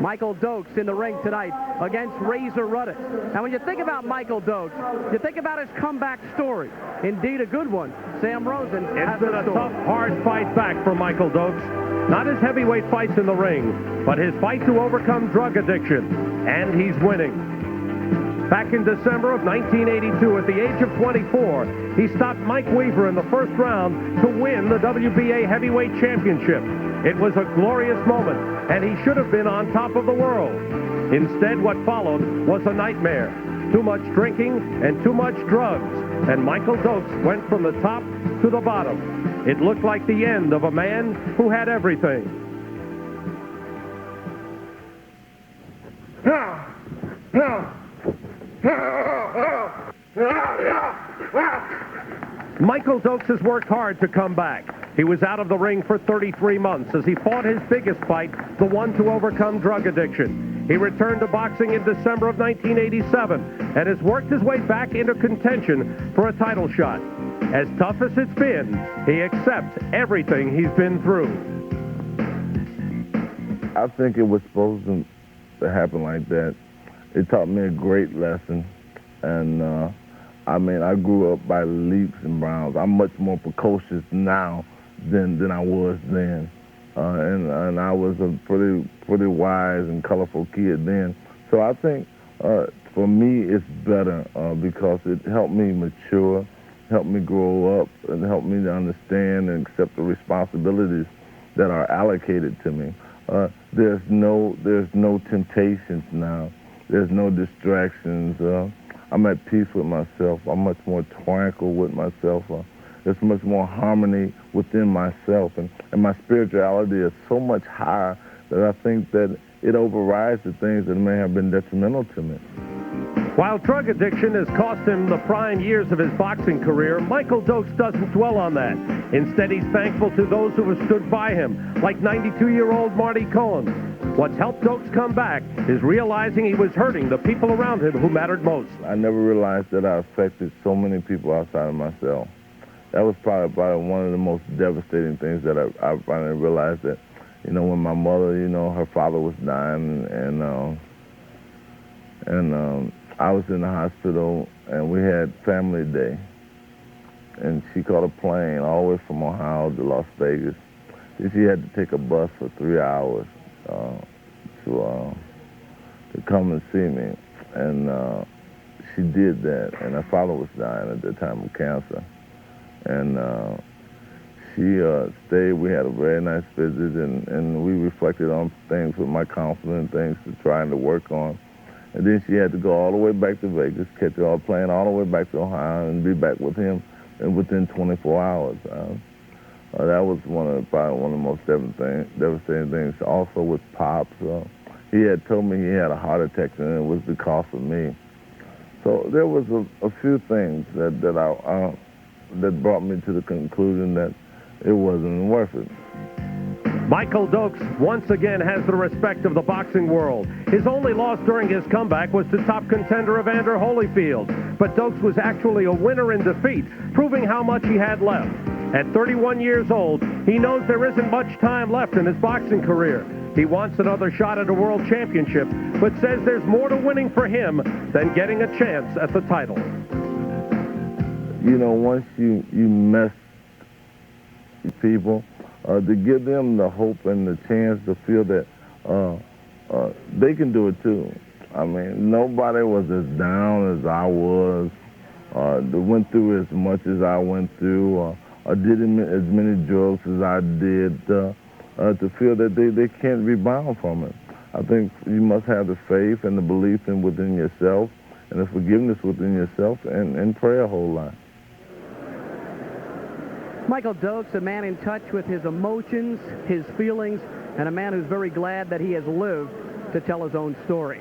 Michael Dokes in the ring tonight against Razor Ruddock. Now, when you think about Michael Dokes, you think about his comeback story. Indeed, a good one. Sam Rosen has been a tough, hard fight back for Michael Dokes. Not his heavyweight fights in the ring, but his fight to overcome drug addiction. And he's winning. Back in December of 1982, at the age of 24, he stopped Mike Weaver in the first round to win the WBA Heavyweight Championship. It was a glorious moment, and he should have been on top of the world. Instead, what followed was a nightmare. Too much drinking and too much drugs, and Michael Dokes went from the top to the bottom. It looked like the end of a man who had everything. Michael Dokes has worked hard to come back. He was out of the ring for 33 months as he fought his biggest fight, the one to overcome drug addiction. He returned to boxing in December of 1987 and has worked his way back into contention for a title shot. As tough as it's been, he accepts everything he's been through. I think it was supposed to happen like that. It taught me a great lesson, and I mean, I grew up by leaps and bounds. I'm much more precocious now than I was then, and I was a pretty wise and colorful kid then. So I think for me it's better because it helped me mature, helped me grow up, and helped me to understand and accept the responsibilities that are allocated to me. There's no temptations now. There's no distractions. I'm at peace with myself. I'm much more tranquil with myself. There's much more harmony within myself. And my spirituality is so much higher that I think that it overrides the things that may have been detrimental to me. While drug addiction has cost him the prime years of his boxing career, Michael Dokes doesn't dwell on that. Instead, he's thankful to those who have stood by him, like 92-year-old Marty Cohen. What's helped Dokes come back is realizing he was hurting the people around him who mattered most. I never realized that I affected so many people outside of myself. That was probably one of the most devastating things that I finally realized that, you know, when my mother, you know, her father was dying, and I was in the hospital, and we had family day, and she caught a plane all the way from Ohio to Las Vegas. She had to take a bus for 3 hours to come and see me, and she did that. And her father was dying at the time of cancer, and she stayed. We had a very nice visit, and we reflected on things with my counselor and things to trying to work on. And then she had to go all the way back to Vegas, catch a plane all the way back to Ohio, and be back with him within 24 hours. That was probably one of the most devastating things. Also with Pops, he had told me he had a heart attack, and it was because of me. So there was a few things that brought me to the conclusion that it wasn't worth it. Michael Dokes once again has the respect of the boxing world. His only loss during his comeback was to top contender Evander Holyfield. But Dokes was actually a winner in defeat, proving how much he had left. At 31 years old, he knows there isn't much time left in his boxing career. He wants another shot at a world championship, but says there's more to winning for him than getting a chance at the title. You know, once you mess people, to give them the hope and the chance to feel that they can do it too. I mean, nobody was as down as I was, went through as much as I went through, or did as many drugs as I did, to feel that they can't rebound from it. I think you must have the faith and the belief within yourself and the forgiveness within yourself and pray a whole lot. Michael Dokes, a man in touch with his emotions, his feelings, and a man who's very glad that he has lived to tell his own story.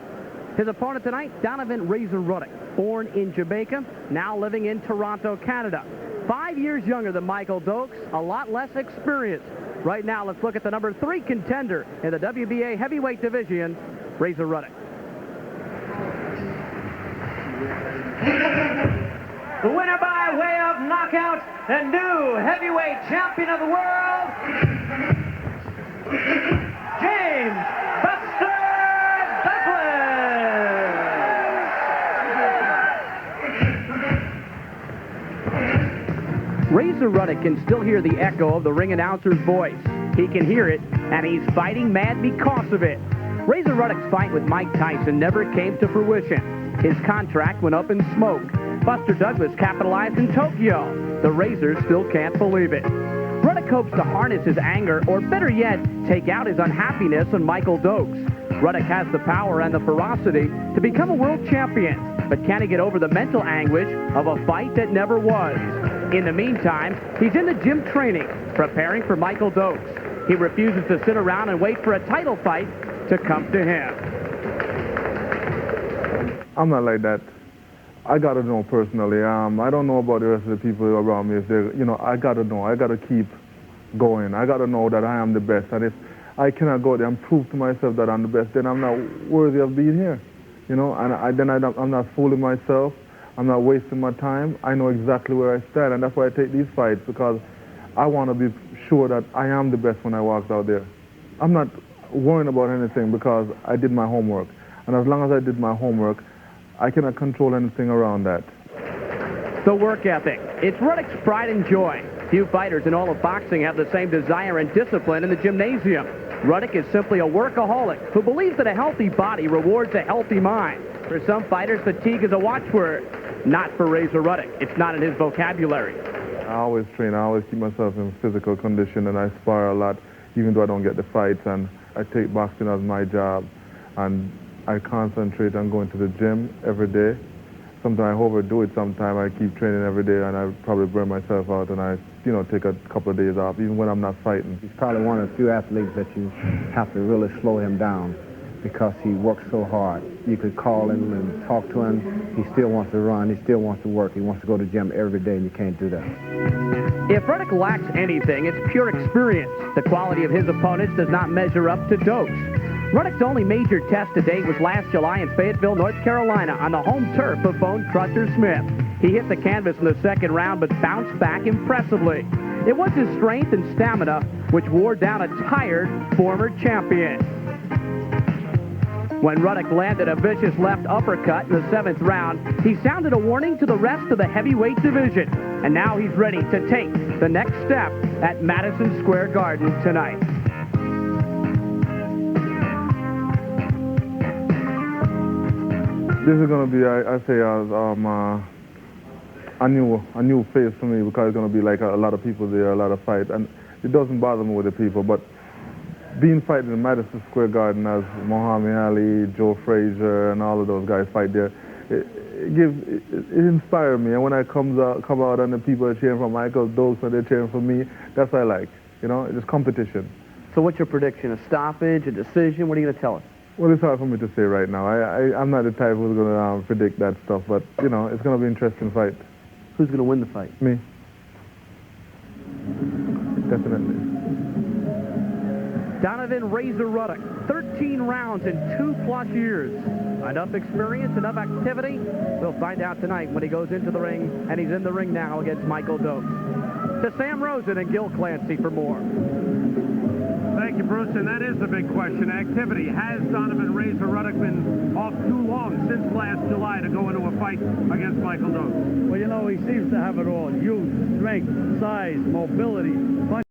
His opponent tonight, Donovan Razor Ruddock, born in Jamaica, now living in Toronto, Canada. 5 years younger than Michael Dokes, a lot less experience. Right now, let's look at the number 3 contender in the WBA heavyweight division, Razor Ruddock. The winner by way of knockout, the new heavyweight champion of the world, James Buster Razor Ruddock can still hear the echo of the ring announcer's voice. He can hear it, and he's fighting mad because of it. Razor Ruddock's fight with Mike Tyson never came to fruition. His contract went up in smoke. Buster Douglas capitalized in Tokyo. The Razor still can't believe it. Ruddock hopes to harness his anger, or better yet, take out his unhappiness on Michael Dokes. Ruddock has the power and the ferocity to become a world champion, but can he get over the mental anguish of a fight that never was? In the meantime, he's in the gym training, preparing for Michael Dokes. He refuses to sit around and wait for a title fight to come to him. I'm not like that. I got to know personally. I don't know about the rest of the people around me. If they're, I got to know. I got to keep going. I got to know that I am the best. And if I cannot go there and prove to myself that I'm the best, then I'm not worthy of being here. And I'm not fooling myself. I'm not wasting my time. I know exactly where I stand, and that's why I take these fights, because I want to be sure that I am the best when I walk out there. I'm not worrying about anything because I did my homework. And as long as I did my homework, I cannot control anything around that. The work ethic. It's Ruddock's pride and joy. Few fighters in all of boxing have the same desire and discipline in the gymnasium. Ruddock is simply a workaholic who believes that a healthy body rewards a healthy mind. For some fighters, fatigue is a watchword. Not for Razor Ruddock. It's not in his vocabulary. I always train. I always keep myself in physical condition, and I spar a lot, even though I don't get the fights. And I take boxing as my job, and I concentrate on going to the gym every day. Sometimes I overdo it. Sometimes I keep training every day, and I probably burn myself out, and I, take a couple of days off, even when I'm not fighting. He's probably one of the few athletes that you have to really slow him down because he works so hard. You could call him and talk to him. He still wants to run. He still wants to work. He wants to go to the gym every day, and you can't do that. If Ruddock lacks anything, it's pure experience. The quality of his opponents does not measure up to Dokes. Ruddock's only major test to date was last July in Fayetteville, North Carolina, on the home turf of Bone Crusher Smith. He hit the canvas in the second round, but bounced back impressively. It was his strength and stamina which wore down a tired former champion. When Ruddock landed a vicious left uppercut in the 7th round, he sounded a warning to the rest of the heavyweight division. And now he's ready to take the next step at Madison Square Garden tonight. This is going to be, I say, a new phase for me, because it's going to be like a lot of people there, a lot of fights, and it doesn't bother me with the people, but being fighting in Madison Square Garden as Muhammad Ali, Joe Frazier, and all of those guys fight there, it inspired me. And when I come out and the people are cheering for Michael Dokes and they're cheering for me, that's what I like. It's competition. So what's your prediction? A stoppage, a decision? What are you going to tell us? Well, it's hard for me to say right now. I'm not the type who's going to predict that stuff, but, it's going to be an interesting fight. Who's going to win the fight? Me. Definitely. Donovan Razor Ruddock, 13 rounds in 2+ years. Enough experience, enough activity? We'll find out tonight when he goes into the ring, and he's in the ring now against Michael Dokes. To Sam Rosen and Gil Clancy for more. Thank you, Bruce, and that is the big question. Activity. Has Donovan Razor Ruddock been off too long since last July to go into a fight against Michael Dokes? Well, he seems to have it all. Youth, strength, size, mobility, punch.